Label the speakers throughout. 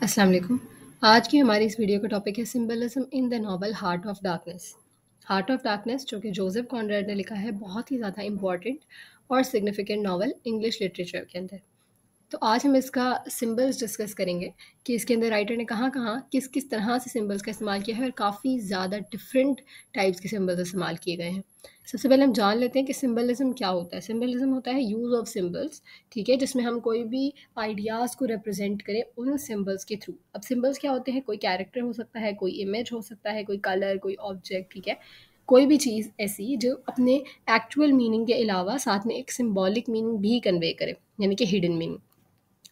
Speaker 1: अस्सलाम वालेकुम। आज की हमारी इस वीडियो का टॉपिक है symbolism in the novel heart of darkness. Heart of darkness जो कि जोसेफ कॉनरेड ने लिखा है, बहुत ही ज़्यादा इम्पॉर्टेंट और सिग्निफिकेंट नॉवल इंग्लिश लिटरेचर के अंदर। तो आज हम इसका सिंबल्स डिस्कस करेंगे कि इसके अंदर राइटर ने कहाँ-कहाँ, किस-किस तरह से सिंबल्स का इस्तेमाल किया है और काफ़ी ज़्यादा डिफरेंट टाइप्स के सिंबल्स इस्तेमाल किए गए हैं। सबसे पहले हम जान लेते हैं कि सिंबलिज्म क्या होता है। सिंबलिज्म होता है यूज़ ऑफ सिंबल्स, ठीक है? जिसमें हम कोई भी आइडियाज़ को रिप्रेज़ेंट करें उन सिंबल्स के थ्रू। अब सिंबल्स क्या होते हैं? कोई कैरेक्टर हो सकता है, कोई इमेज हो सकता है, कोई कलर, कोई ऑब्जेक्ट, ठीक है? कोई भी चीज़ ऐसी जो अपने एक्चुअल मीनिंग के अलावा साथ में एक सिंबॉलिक मीनिंग भी कन्वे करे, यानी कि हिडन मीनिंग।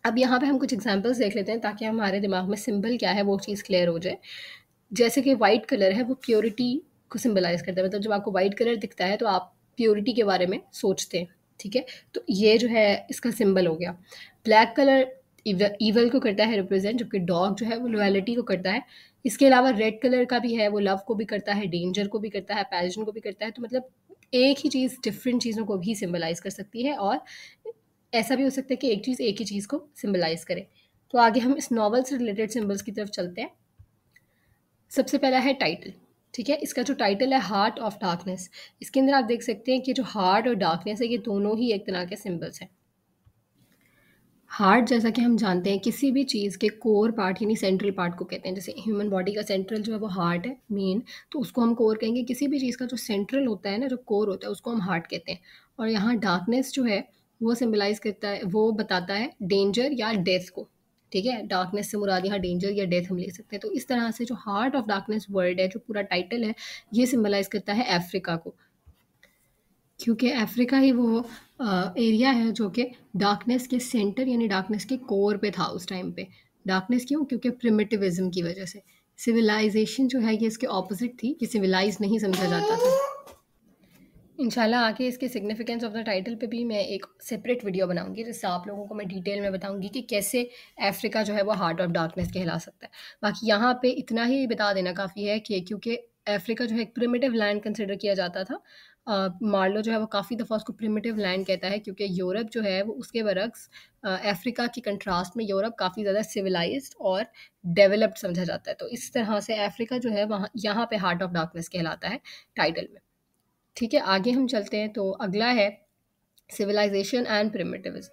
Speaker 1: अब यहाँ पे हम कुछ एग्जांपल्स देख लेते हैं ताकि हमारे दिमाग में सिंबल क्या है वो चीज़ क्लियर हो जाए। जैसे कि वाइट कलर है, वो प्योरिटी को सिंबलाइज़ करता है, मतलब जब आपको वाइट कलर दिखता है तो आप प्योरिटी के बारे में सोचते हैं, ठीक है? तो ये जो है इसका सिंबल हो गया। ब्लैक कलर ईवल को करता है रिप्रेज़ेंट, जबकि डॉग जो है वो लॉयल्टी को करता है। इसके अलावा रेड कलर का भी है, वो लव को भी करता है, डेंजर को भी करता है, पैशन को भी करता है। तो मतलब एक ही चीज़ डिफरेंट चीज़ों को भी सिंबलाइज़ कर सकती है और ऐसा भी हो सकता है कि एक चीज़ एक ही चीज़ को सिंबलाइज़ करे। तो आगे हम इस नॉवल से रिलेटेड सिंबल्स की तरफ चलते हैं। सबसे पहला है टाइटल, ठीक है? इसका जो टाइटल है हार्ट ऑफ डार्कनेस, इसके अंदर आप देख सकते हैं कि जो हार्ट और डार्कनेस है ये दोनों ही एक तरह के सिंबल्स हैं। हार्ट जैसा कि हम जानते हैं किसी भी चीज़ के कोर पार्ट यानी सेंट्रल पार्ट को कहते हैं। जैसे ह्यूमन बॉडी का सेंट्रल जो है वो हार्ट है मेन, तो उसको हम कोर कहेंगे। किसी भी चीज़ का जो सेंट्रल होता है ना, जो कोर होता है, उसको हम हार्ट कहते हैं। और यहाँ डार्कनेस जो है वो सिंबलाइज़ करता है, वो बताता है डेंजर या डेथ को, ठीक है? डार्कनेस से मुराद यहाँ डेंजर या डेथ हम ले सकते हैं। तो इस तरह से जो हार्ट ऑफ डार्कनेस वर्ड है, जो पूरा टाइटल है, ये सिंबलाइज़ करता है अफ्रीका को। क्योंकि अफ्रीका ही वो एरिया है जो कि डार्कनेस के सेंटर यानी डार्कनेस के कोर पे था उस टाइम पे। डार्कनेस क्यों? क्योंकि प्रिमिटिविज्म की वजह से। सिविलाइजेशन जो है ये इसके ऑपोजिट थी, कि सिविलाइज नहीं समझा जाता था। इंशाल्लाह आगे इसके सिग्निफिकेंस ऑफ द टाइटल पे भी मैं एक सेपरेट वीडियो बनाऊंगी, जिससे आप लोगों को मैं डिटेल में बताऊंगी कि कैसे अफ्रीका जो है वो हार्ट ऑफ डार्कनेस कहला सकता है। बाकी यहाँ पे इतना ही बता देना काफ़ी है कि क्योंकि अफ्रीका जो है एक प्रिमिटिव लैंड कंसिडर किया जाता था। मार्लो जो है वो काफ़ी दफ़ा उसको प्रिमिटिव लैंड कहता है, क्योंकि यूरोप जो है वो उसके बरक्स अफ्रीका की कंट्रास्ट में यूरोप काफ़ी ज़्यादा सिविलाइज्ड और डेवलप्ड समझा जाता है। तो इस तरह से अफ्रीका जो है वहाँ यहाँ पे हार्ट ऑफ डार्कनेस कहलाता है टाइटल में। ठीक है, आगे हम चलते हैं। तो अगला है सिविलाइजेशन एंड प्रिमिटिविज्म।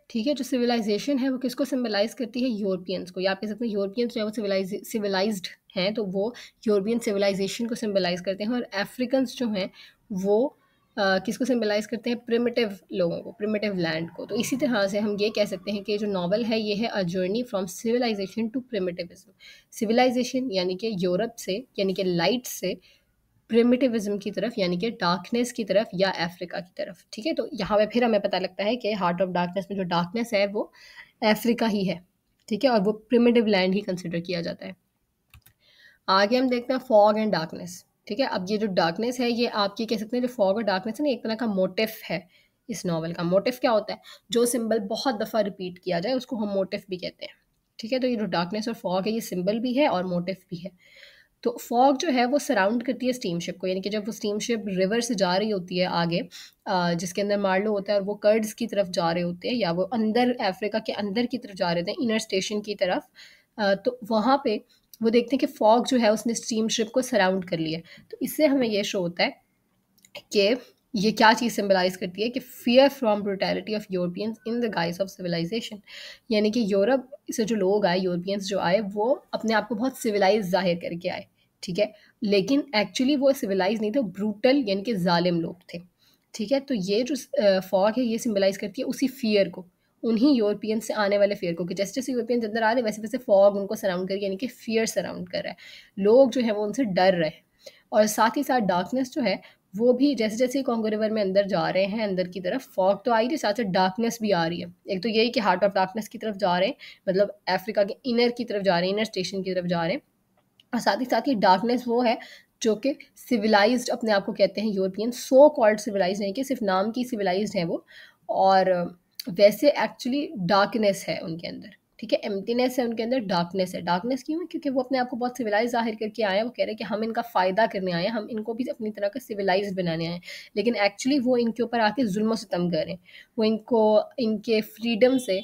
Speaker 1: ठीक है, जो सिविलाइजेशन है वो किसको सिंबलाइज करती है? यूरोपियंस को। या आप कह सकते हैं यूरोपियंस जो है वो सिविलाइज्ड हैं, तो वो यूरोपियन सिविलाइजेशन को सिंबलाइज करते हैं। और अफ्रीकन्स जो हैं वो किसको सिंबलाइज करते हैं? प्रिमिटिव लोगों को, प्रिमिटिव लैंड को। तो इसी तरह से हम ये कह सकते हैं कि जो नॉवल है ये है a journey from civilization to primitivism. Civilization यानी कि यूरोप से, यानी कि लाइट से प्रिमिटिविज्म की तरफ, यानी कि डार्कनेस की तरफ या अफ्रीका की तरफ। ठीक है, तो यहाँ पे फिर हमें पता लगता है कि हार्ट ऑफ डार्कनेस में जो डार्कनेस है वो अफ्रीका ही है, ठीक है? और वो प्रिमिटिव लैंड ही कंसिडर किया जाता है। आगे हम देखते हैं फॉग एंड डार्कनेस। ठीक है, अब ये जो डार्कनेस है ये आप ये कह सकते हैं, जो फॉग और डार्कनेस है ना, एक तरह का मोटिफ है इस नॉवल का। मोटिफ क्या होता है? जो सिंबल बहुत दफ़ा रिपीट किया जाए उसको हम मोटिफ भी कहते हैं। ठीक है, तो ये जो डार्कनेस और फॉग है ये सिंबल भी है और मोटिफ भी है। तो फॉग जो है वो सराउंड करती है स्टीमशिप को, यानी कि जब वो स्टीमशिप रिवर से जा रही होती है आगे, जिसके अंदर मार्लो होता है और वो कर्ड्स की तरफ जा रहे होते हैं, या वो अंदर अफ्रीका के अंदर की तरफ जा रहे थे इनर स्टेशन की तरफ, तो वहाँ पे वो देखते हैं कि फॉग जो है उसने स्टीमशिप को सराउंड कर लिया है। तो इससे हमें ये शो होता है कि ये क्या चीज़ सिंबलाइज करती है कि fear from brutality of Europeans in the guise of civilisation. यानी कि यूरोप से जो लोग आए, यूरोपियंस जो आए, वो अपने आप को बहुत सिविलाइज जाहिर करके आए, ठीक है? लेकिन एक्चुअली वो सिविलाइज नहीं थे, ब्रूटल यानी कि जालिम लोग थे। ठीक है, तो ये जो फॉग है ये सिंबलाइज करती है उसी फियर को, उन्हीं यूरोपियन से आने वाले फियर को, कि जैसे जैसे यूरोपियन अंदर आ रहे वैसे वैसे फॉग उनको सराउंड कर, यानी कि फियर सराउंड कर रहा है। लोग जो है वो उनसे डर रहे हैं। और साथ ही साथ डार्कनेस जो है वो भी जैसे जैसे कॉन्गो रिवर में अंदर जा रहे हैं, अंदर की तरफ फॉग तो आ ही रही है, साथ साथ डार्कनेस भी आ रही है। एक तो यही कि हार्ट ऑफ डार्कनेस की तरफ जा रहे हैं, मतलब अफ्रीका के इनर की तरफ जा रहे हैं, इनर स्टेशन की तरफ जा रहे हैं। और साथ ही डार्कनेस वो है जो कि सिविलाइज्ड अपने आप को कहते हैं यूरोपियन, सो कॉल्ड सिविलाइज्ड नहीं कि सिर्फ नाम की सिविलाइज्ड है वो। और वैसे एक्चुअली डार्कनेस है उनके अंदर, ठीक है? एम्प्टीनेस है उनके अंदर, डार्कनेस है। डार्कनेस क्यों है? क्योंकि वो अपने आप को बहुत सिविलाइज जाहिर करके आए हैं। वो कह रहे हैं कि हम इनका फ़ायदा करने आए हैं, हम इनको भी अपनी तरह का सिविलाइज्ड बनाने आए हैं। लेकिन एक्चुअली वो इनके ऊपर आके जुल्म सितम कर रहे हैं। वो इनको इनके फ्रीडम से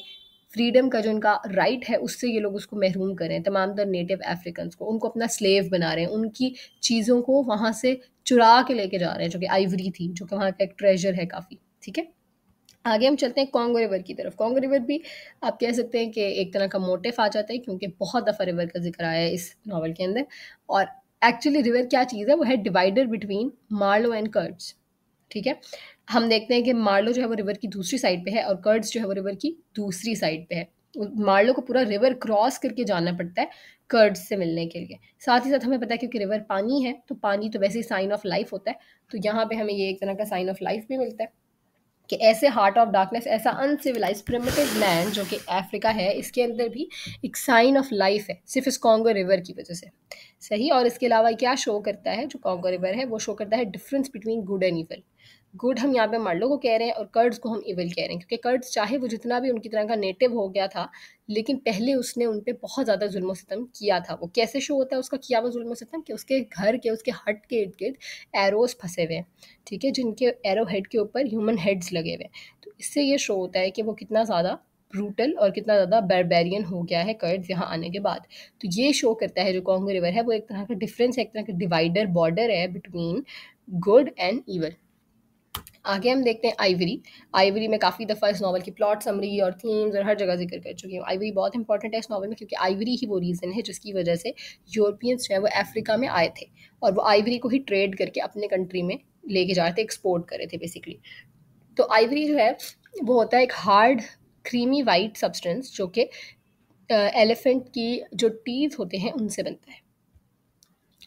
Speaker 1: फ्रीडम का जो उनका राइट है उससे ये लोग उसको महरूम कर रहे हैं, तमाम तर नेटिव अफ्रीकन्स को, उनको अपना स्लेव बना रहे हैं, उनकी चीज़ों को वहाँ से चुरा के लेके जा रहे हैं, जो कि आइवरी थी, जो कि वहाँ का एक ट्रेजर है काफ़ी, ठीक है। आगे हम चलते हैं कॉन्गो रिवर की तरफ। कॉन्गो रिवर भी आप कह सकते हैं कि एक तरह का मोटिफ आ जाता है, क्योंकि बहुत दफ़ा रिवर का जिक्र आया है इस नावल के अंदर। और एक्चुअली रिवर क्या चीज़ है, वो है divider between Marlow and Kurtz, ठीक है। हम देखते हैं कि मार्लो जो है वो रिवर की दूसरी साइड पे है और कर्ड्स जो है वो रिवर की दूसरी साइड पे है। मार्लो को पूरा रिवर क्रॉस करके जाना पड़ता है कर्ड्स से मिलने के लिए। साथ ही साथ हमें पता है क्योंकि रिवर पानी है, तो पानी तो वैसे ही साइन ऑफ लाइफ होता है, तो यहाँ पे हमें ये एक तरह का साइन ऑफ लाइफ भी मिलता है कि ऐसे हार्ट ऑफ डार्कनेस, ऐसा अनसिविलाइज प्रिमिटिव लैंड जो कि अफ्रीका है, इसके अंदर भी एक साइन ऑफ लाइफ है, सिर्फ इस कॉन्गो रिवर की वजह से। सही। और इसके अलावा क्या शो करता है जो कॉन्गो रिवर है, वो शो करता है difference between good and evil. Good हम यहाँ पे मार्लो को कह रहे हैं और कर्ड्स को हम इवल कह रहे हैं, क्योंकि कर्ड्स चाहे वो जितना भी उनकी तरह का नेटिव हो गया था, लेकिन पहले उसने उन पे बहुत ज़्यादा जुल्म सितम किया था। वो कैसे शो होता है उसका किया हुआ जुल्म सितम, कि उसके घर के, उसके हट के इर्द गिर्द एरोज फंसे हुए हैं, ठीक है, जिनके एरो हेड के ऊपर ह्यूमन हेड्स लगे हुए हैं। तो इससे ये शो होता है कि वो कितना ज़्यादा ब्रूटल और कितना ज़्यादा बारबेरियन हो गया है कर्ड्स यहाँ आने के बाद। तो ये शो करता है जो कॉन्गो रिवर है वो एक तरह का डिफरेंस है, एक तरह का डिवाइडर बॉर्डर है बिटवीन गुड एंड ईवल। आगे हम देखते हैं आइवरी। आइवरी में काफ़ी दफ़ा इस नावल की प्लॉट समरी और थीम्स और हर जगह जिक्र कर चुकी हूँ। आइवरी बहुत इंपॉर्टेंट है इस नावल में, क्योंकि आइवरी ही वो रीज़न है जिसकी वजह से यूरोपियंस जो है वो अफ्रीका में आए थे और वो आइवरी को ही ट्रेड करके अपने कंट्री में लेके जा रहे थे, एक्सपोर्ट कर रहे थे बेसिकली। तो आइवरी जो है वो होता है एक हार्ड क्रीमी वाइट सब्सटेंस जो कि एलिफेंट की जो टीथ होते हैं उनसे बनता है,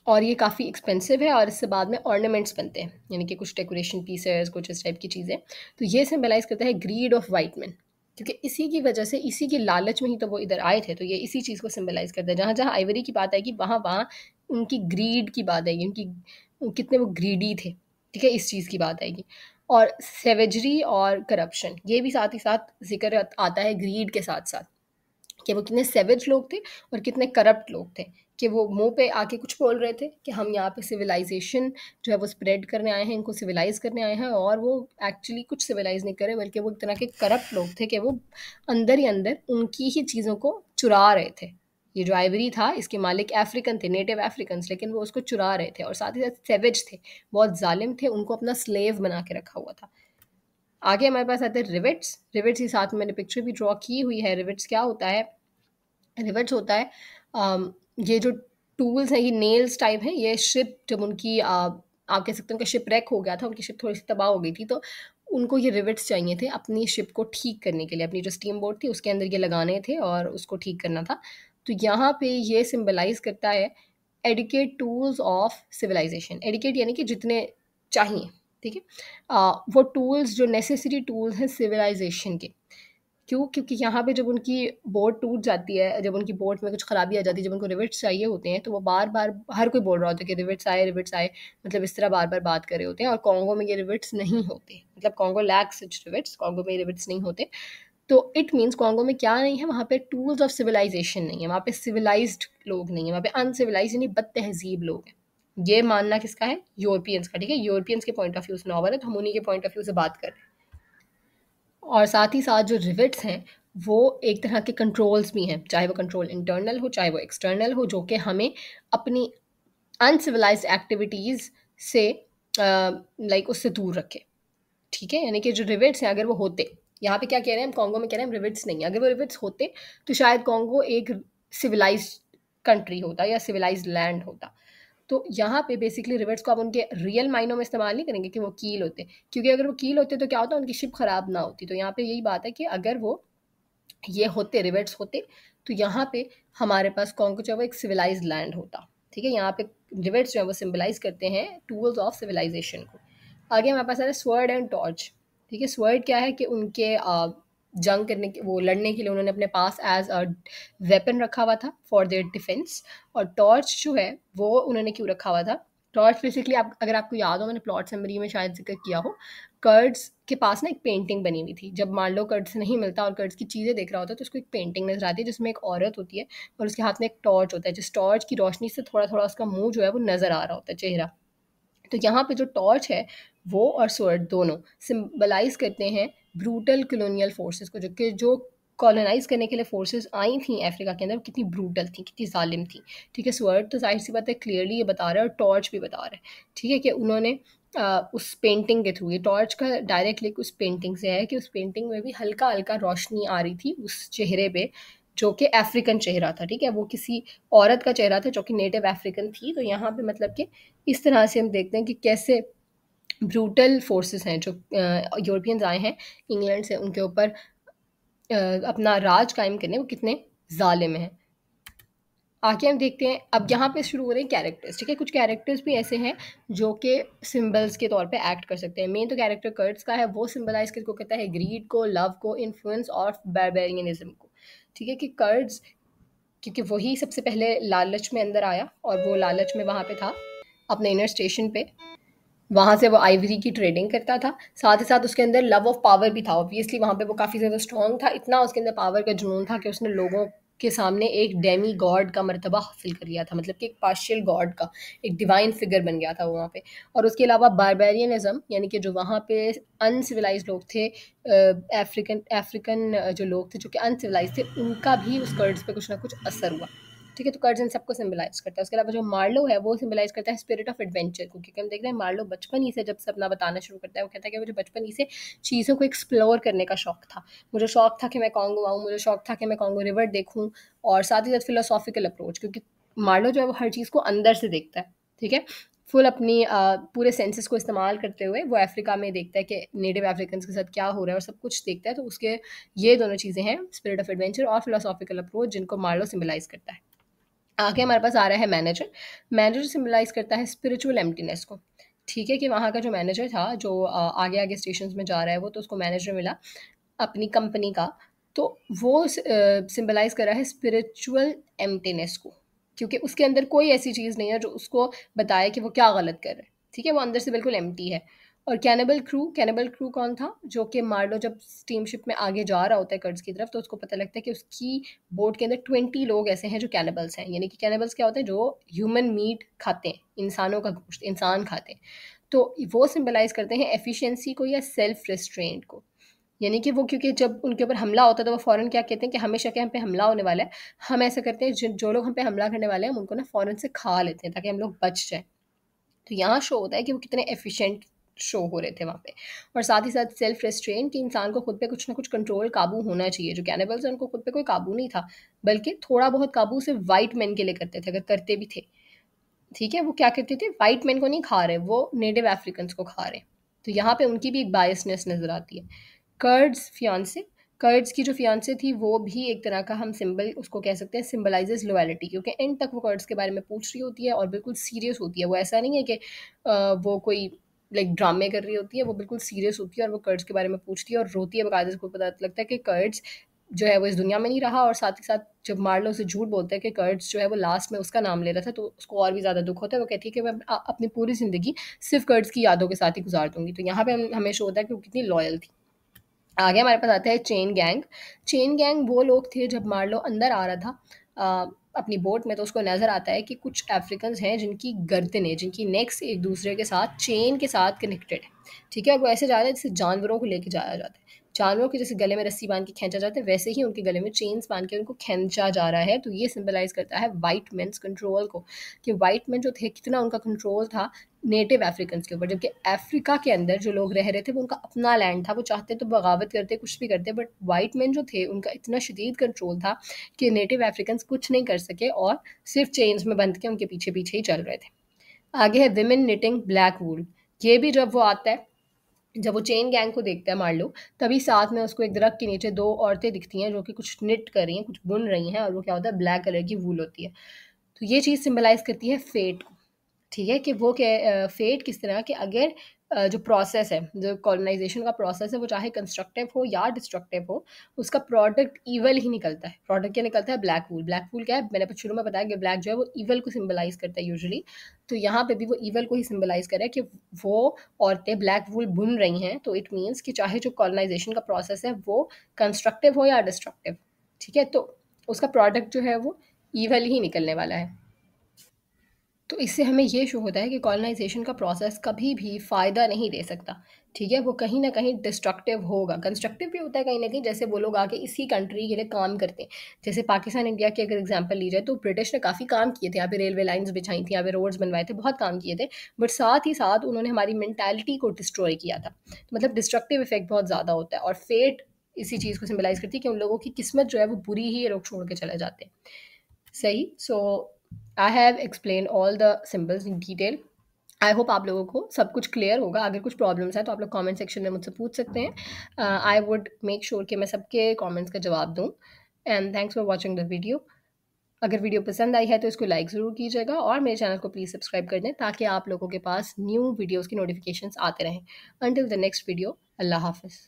Speaker 1: और ये काफ़ी एक्सपेंसिव है और इससे बाद में ऑर्नामेंट्स बनते हैं, यानी कि कुछ डेकोरेशन पीसेस, कुछ इस टाइप की चीज़ें। तो ये सिंबलाइज करता है ग्रीड ऑफ वाइट मैन, क्योंकि इसी की वजह से, इसी के लालच में ही तो वो इधर आए थे। तो ये इसी चीज़ को सिंबलाइज करता है। जहाँ जहाँ आइवरी की बात आएगी वहाँ वहाँ उनकी ग्रीड की बात आएगी, उनकी कितने वो ग्रीडी थे, ठीक है, इस चीज़ की बात आएगी। और सेवेजरी और करप्शन ये भी साथ ही साथ जिक्र आता है ग्रीड के साथ साथ, कि वो कितने सेवेज लोग थे और कितने करप्ट लोग थे, कि वो मुंह पे आके कुछ बोल रहे थे कि हम यहाँ पे सिविलाइजेशन जो है वो स्प्रेड करने आए हैं, इनको सिविलाइज करने आए हैं, और वो एक्चुअली कुछ सिविलाइज नहीं करे, बल्कि वो एक तरह के करप्ट लोग थे कि वो अंदर ही अंदर उनकी ही चीज़ों को चुरा रहे थे। ये जो आइवरी था इसके मालिक अफ्रीकन थे, नेटिव अफ्रीकन्स, लेकिन वो उसको चुरा रहे थे और साथ ही साथ सेवेज थे, बहुत जालिम थे, उनको अपना स्लेव बना के रखा हुआ था। आगे हमारे पास आते हैं रिवेट्स। रिवेट्स ही साथ में मैंने पिक्चर भी ड्रॉ की हुई है। रिवेट्स क्या होता है, रिवेट्स होता है ये जो टूल्स हैं, ये नेल्स टाइप हैं। ये शिप जब उनकी आप कह सकते हैं उनका शिप रेक हो गया था, उनकी शिप थोड़ी सी तबाह हो गई थी, तो उनको ये रिवेट्स चाहिए थे अपनी शिप को ठीक करने के लिए। अपनी जो स्टीम बोट थी उसके अंदर ये लगाने थे और उसको ठीक करना था। तो यहाँ पे ये सिंबलाइज करता है adequate tools of civilisation. Adequate यानी कि जितने चाहिए, ठीक है, वो टूल्स जो नेसेसरी टूल्स हैं सिविलाइजेशन के। क्यों? क्योंकि यहाँ पे जब उनकी बोट टूट जाती है, जब उनकी बोट में कुछ खराबी आ जाती है, जब उनको रिवेट्स चाहिए होते हैं, तो वो बार-बार, हर कोई बोल रहा होता है कि रिवेट्स आए, मतलब इस तरह बार-बार बात कर रहे होते हैं। और कॉन्गो में ये रिवेट्स नहीं होते, मतलब कॉन्गो लैक्स सच रिवेट्स, कॉन्गो में रिवेट्स नहीं होते। तो इट मीन्स कॉन्गो में क्या नहीं है, वहाँ पे टूल्स ऑफ सिविलाइजेशन नहीं है, वहाँ पे सिविलाइज्ड लोग नहीं है, वहाँ पे अनसिविलाइज्ड यानी बदतहजीब लोग हैं। ये मानना किसका है? यूरोपियंस का, ठीक है। यूरोपियंस के पॉइंट ऑफ व्यू से नॉवल है, तो हम उन्हीं के पॉइंट ऑफ व्यू से बात कर रहे हैं। और साथ ही साथ जो रिवेट्स हैं वो एक तरह के कंट्रोल्स भी हैं, चाहे वो कंट्रोल इंटरनल हो चाहे वो एक्सटर्नल हो, जो कि हमें अपनी अनसिविलाइज्ड एक्टिविटीज़ से लाइक उससे दूर रखे, ठीक है। यानी कि जो रिवेट्स हैं अगर वो होते, यहाँ पे क्या कह रहे हैं हम, कॉन्गो में कह रहे हैं रिवेट्स नहीं है, अगर वो रिवेट्स होते तो शायद कॉन्गो एक सिविलाइज्ड कंट्री होता या सिविलाइज्ड लैंड होता। तो यहाँ पे बेसिकली रिवर्ट्स को आप उनके रियल मायनों में इस्तेमाल नहीं करेंगे कि वो कील होते, क्योंकि अगर वो कील होते तो क्या होता, उनकी शिप खराब ना होती। तो यहाँ पे यही बात है कि अगर वो ये होते, रिवर्ट्स होते, तो यहाँ पे हमारे पास कॉन्गो जो है वो एक सिविलाइज्ड लैंड होता, ठीक है। यहाँ पे रिवर्ट्स जो है वो सिम्बलाइज करते हैं टूल्स ऑफ सिविलाइजेशन को। आगे हमारे पास आ रहा है स्वर्ड एंड टॉर्च, ठीक है। स्वर्ड क्या है कि उनके जंग करने के, वो लड़ने के लिए उन्होंने अपने पास एज अ वेपन रखा हुआ था फॉर देयर डिफेंस। और टॉर्च जो है वो उन्होंने क्यों रखा हुआ था, टॉर्च बेसिकली, आप अगर आपको याद हो, मैंने प्लॉट समरी में शायद जिक्र किया हो, कर्ड्स के पास ना एक पेंटिंग बनी हुई थी। जब मान लो कर्ड्स नहीं मिलता और कर्ड्स की चीज़ें देख रहा होता है, तो उसको एक पेंटिंग नजर आती है जिसमें एक औरत होती है और उसके हाथ में एक टॉर्च होता है, जिस टॉर्च की रोशनी से थोड़ा थोड़ा उसका मुंह जो है वो नज़र आ रहा होता है, चेहरा। तो यहाँ पे जो टॉर्च है वो और स्वर्ड दोनों सिंबलाइज करते हैं ब्रूटल कॉलोनियल फोर्सेस को, जो कॉलोनाइज़ करने के लिए फ़ोर्सेस आई थी अफ्रीका के अंदर, वो कितनी ब्रूटल थी, कितनी ज़ालिम थी, ठीक है? स्वर्ड तो ज़ाहिर-सी बात है क्लियरली ये बता रहा है और टॉर्च भी बता रहा है, ठीक है? कि उन्होंने उस पेंटिंग के थ्रू, ये टॉर्च का डायरेक्ट लिंक उस पेंटिंग से है कि उस पेंटिंग में भी हल्का-हल्का रोशनी आ रही थी उस चेहरे पे, जो कि अफ्रीकन चेहरा था, ठीक है? वो किसी औरत का चेहरा था जो कि नेटिव अफ्रीकन थी, तो यहाँ पे मतलब कि इस तरह से हम देखते हैं कि कैसे ब्रूटल फोर्सेस हैं जो यूरोपियंस आए हैं इंग्लैंड से उनके ऊपर अपना राज कायम करने, वो कितने ज़ालिम हैं। आगे हम देखते हैं, अब यहाँ पे शुरू हो रहे हैं कैरेक्टर्स, ठीक है? कुछ कैरेक्टर्स भी ऐसे हैं जो कि सिंबल्स के तौर पे एक्ट कर सकते हैं। मेन तो कैरेक्टर कर्ट्स का है, वो सिंबलाइज किसको करता है? ग्रीड को, लव को, इन्फ्लुएंस और बारबेरियनिज्म को, ठीक है? कि कर्ट्स, क्योंकि वही सबसे पहले लालच में अंदर आया और वो लालच में वहाँ पे था अपने इनर स्टेशन पे, वहाँ से वो आइवरी की ट्रेडिंग करता था, साथ ही साथ उसके अंदर लव ऑफ पावर भी था। ऑब्वियसली वहाँ पे वो काफ़ी ज़्यादा स्ट्रॉन्ग था, इतना उसके अंदर पावर का जुनून था कि उसने लोगों के सामने एक डेमी गॉड का मर्तबा हासिल कर लिया था, मतलब कि एक पार्शियल गॉड का एक डिवाइन फिगर बन गया था वो वहाँ पे। और उसके अलावा बारबेरियनिज्म, यानी कि जो वहाँ पे अनसिविलाइज लोग थे, अफ्रीकन अफ्रीकन जो लोग थे जो कि अनसिविलाइज थे, उनका भी उस कर्ड्स पे कुछ ना कुछ असर हुआ, ठीक है? तो कर्ज इन सबको सिंबलाइज करता है। उसके अलावा जो मार्लो है वो सिंबलाइज करता है स्पिरिट ऑफ एडवेंचर को, क्योंकि हम देख रहे हैं मार्लो बचपन ही से जब से अपना बताना शुरू करता है, वो कहता है कि मुझे बचपन ही से चीज़ों को एक्सप्लोर करने का शौक था। मुझे शौक था कि मैं कॉन्गो आऊँ, मुझे शौक था कि मैं कॉन्गो रिवर देखूँ, और साथ ही साथ फिलोसॉफिकल अप्रोच, क्योंकि मार्लो जो है वो हर चीज़ को अंदर से देखता है, ठीक है? फुल अपनी पूरे सेंसेस को इस्तेमाल करते हुए वो अफ्रीका में देखता है कि नेटिव अफ्रीकन के साथ क्या हो रहा है और सब कुछ देखता है। तो उसके ये दोनों चीज़ें हैं, स्पिरिट ऑफ एडवेंचर और फिलोसॉफिकल अप्रोच, जिनको मार्लो सिंबलाइज करता है। आगे हमारे पास आ रहा है मैनेजर। मैनेजर सिंबलाइज़ करता है स्पिरिचुअल एम्प्टीनेस को, ठीक है? कि वहाँ का जो मैनेजर था, जो आगे-आगे स्टेशंस में जा रहा है वो, तो उसको मैनेजर मिला अपनी कंपनी का, तो वो सिंबलाइज़ कर रहा है स्पिरिचुअल एम्प्टीनेस को, क्योंकि उसके अंदर कोई ऐसी चीज़ नहीं है जो उसको बताए कि वो क्या गलत कर रहा है, ठीक है? वो अंदर से बिल्कुल एम्प्टी है। और कैनिबल क्रू कौन था? जो कि मार्लो जब स्टीमशिप में आगे जा रहा होता है कर्ड्स की तरफ, तो उसको पता लगता है कि उसकी बोट के अंदर 20 लोग ऐसे हैं जो कैनिबल्स हैं। यानी कि कैनिबल्स क्या होते हैं? जो ह्यूमन मीट खाते हैं, इंसानों का गोश्त, इंसान खाते हैं। तो वो सिंबलाइज़ करते हैं एफिशिएंसी को या सेल्फ रिस्ट्रेंट को। यानी कि वो, क्योंकि जब उनके ऊपर हमला होता है तो वो फ़ौरन क्या कहते हैं कि हमें शक है हम पे हमला होने वाला है। हम ऐसा करते हैं, जो लोग हम पे हमला करने वाले हैं हम उनको ना फ़ौरन से खा लेते हैं ताकि हम लोग बच जाएँ। तो यहाँ शो होता है कि वो कितने एफिशिएंट शो हो रहे थे वहाँ पे। और साथ ही साथ सेल्फ रेस्ट्रेंट, कि इंसान को खुद पे कुछ ना कुछ कंट्रोल, काबू होना चाहिए। जो कैनिबल्स हैं उनको खुद पे कोई काबू नहीं था, बल्कि थोड़ा बहुत काबू सिर्फ वाइट मैन के लिए करते थे, अगर करते भी थे, ठीक है? वो क्या करते थे? वाइट मैन को नहीं खा रहे, वो नेटिव अफ्रीकन्स को खा रहे हैं। तो यहाँ पे उनकी भी एक बायसनेस नज़र आती है। कर्ड्स फियांसे, कर्ड्स की जो फियांसे थी वो भी एक तरह का हम सिंबल उसको कह सकते हैं, सिंबलाइजेस लॉयल्टी, क्योंकि एंड तक वो कर्ड्स के बारे में पूछ रही होती है और बिल्कुल सीरियस होती है। वो ऐसा नहीं है कि वो कोई लाइक ड्रामे कर रही होती है, वो बिल्कुल सीरियस होती है और वो कर्ड्स के बारे में पूछती है और रोती है बकायदा। उसको पता लगता है कि कर्ड्स जो है वो इस दुनिया में नहीं रहा, और साथ ही साथ जब मार्लो उसे झूठ बोलता है कि कर्ड्स जो है वो लास्ट में उसका नाम ले रहा था, तो उसको और भी ज़्यादा दुख होता है। वो कहती है कि मैं अपनी पूरी ज़िंदगी सिर्फ कर्ड्स की यादों के साथ ही गुजार दूंगी। तो यहाँ पे हमें शो होता है कि वो कितनी लॉयल थी। आगे हमारे पास आता है चेन गैंग। चेन गैंग वो लोग थे, जब मार्लो अंदर आ रहा था अपनी बोट में, तो उसको नज़र आता है कि कुछ अफ्रीकन्स हैं जिनकी गर्दनें, जिनकी नेक्स एक दूसरे के साथ चेन के साथ कनेक्टेड है, ठीक है? और वो ऐसे जा रहे हैं जैसे जानवरों को लेके जाया जाता है। जानवरों के जैसे गले में रस्सी बांध के खींचा जाता है, वैसे ही उनके गले में चेन्स बांध के उनको खींचा जा रहा है। तो ये सिंबलाइज करता है वाइट मेन्स कंट्रोल को, कि वाइट मेन जो थे कितना उनका कंट्रोल था नेटिव अफ्रीकन्स के ऊपर, जबकि अफ्रीका के अंदर जो लोग रह रहे थे वो उनका अपना लैंड था, वो चाहते तो बगावत करते, कुछ भी करते, बट वाइट मैन जो थे उनका इतना शदीद कंट्रोल था कि नेटिव अफ्रीकन्स कुछ नहीं कर सके और सिर्फ चेन्स में बंध के उनके पीछे पीछे ही चल रहे थे। आगे है विमेन निटिंग ब्लैक वूल। ये भी जब वो आता है, जब वो चेन गैंग को देखता है मार्लो, तभी साथ में उसको एक दरख्त के नीचे दो औरतें दिखती हैं जो कि कुछ निट कर रही हैं, कुछ बुन रही हैं, और वो क्या होता है, ब्लैक कलर की वूल होती है। तो ये चीज़ सिंबलाइज करती है फेट को, ठीक है? कि वो फेट किस तरह कि अगर जो प्रोसेस है, जो कॉलोनाइजेशन का प्रोसेस है, वो चाहे कंस्ट्रक्टिव हो या डिस्ट्रक्टिव हो, उसका प्रोडक्ट ईवल ही निकलता है। प्रोडक्ट क्या निकलता है? ब्लैक वूल। ब्लैक वूल क्या है? मैंने शुरू में बताया कि ब्लैक जो है वो ईवल को सिंबलाइज करता है यूजुअली। तो यहाँ पे भी वो ईवल को ही सिंबलाइज कर रहा है कि वो औरतें ब्लैक वूल बुन रही हैं, तो इट मीन्स कि चाहे जो कॉलोनाइजेशन का प्रोसेस है वो कंस्ट्रक्टिव हो या डिस्ट्रक्टिव, ठीक है? तो उसका प्रोडक्ट जो है वो ईवल ही निकलने वाला है। तो इससे हमें ये शो होता है कि कॉलोनाइज़ेशन का प्रोसेस कभी भी फ़ायदा नहीं दे सकता, ठीक है? वो कहीं न कहीं डिस्ट्रक्टिव होगा, कंस्ट्रक्टिव भी होता है कहीं न कहीं, जैसे वो लोग आके इसी कंट्री के लिए काम करते हैं। जैसे पाकिस्तान, इंडिया की अगर एग्ज़ाम्पल ली जाए तो ब्रिटिश ने काफ़ी काम किए थे, यहाँ पे रेलवे लाइन्स बिछाई थी, यहाँ पे रोड्स बनवाए थे, बहुत काम किए थे। बट साथ ही साथ उन्होंने हमारी मेंटालिटी को डिस्ट्रॉय किया था। तो मतलब डिस्ट्रक्टिव इफ़ेक्ट बहुत ज़्यादा होता है, और फेट इसी चीज़ को सिम्बलाइज़ करती है कि उन लोगों की किस्मत जो है वो बुरी ही, ये लोग छोड़ के चले जाते हैं। सही। So I have explain all the symbols in detail. I hope आप लोगों को सब कुछ क्लियर होगा। अगर कुछ प्रॉब्लम्स हैं तो आप लोग कमेंट सेक्शन में मुझसे पूछ सकते हैं। आई वुड मेक श्योर कि मैं सबके कमेंट्स का जवाब दूँ। And thanks for watching the video. अगर वीडियो पसंद आई है तो इसको लाइक ज़रूर कीजिएगा, और मेरे चैनल को प्लीज़ सब्सक्राइब कर दें ताकि आप लोगों के पास न्यू वीडियोज़ की नोटिफिकेशंस आते रहें। अंटिल द नेक्स्ट वीडियो, अल्लाह हाफ़िज़।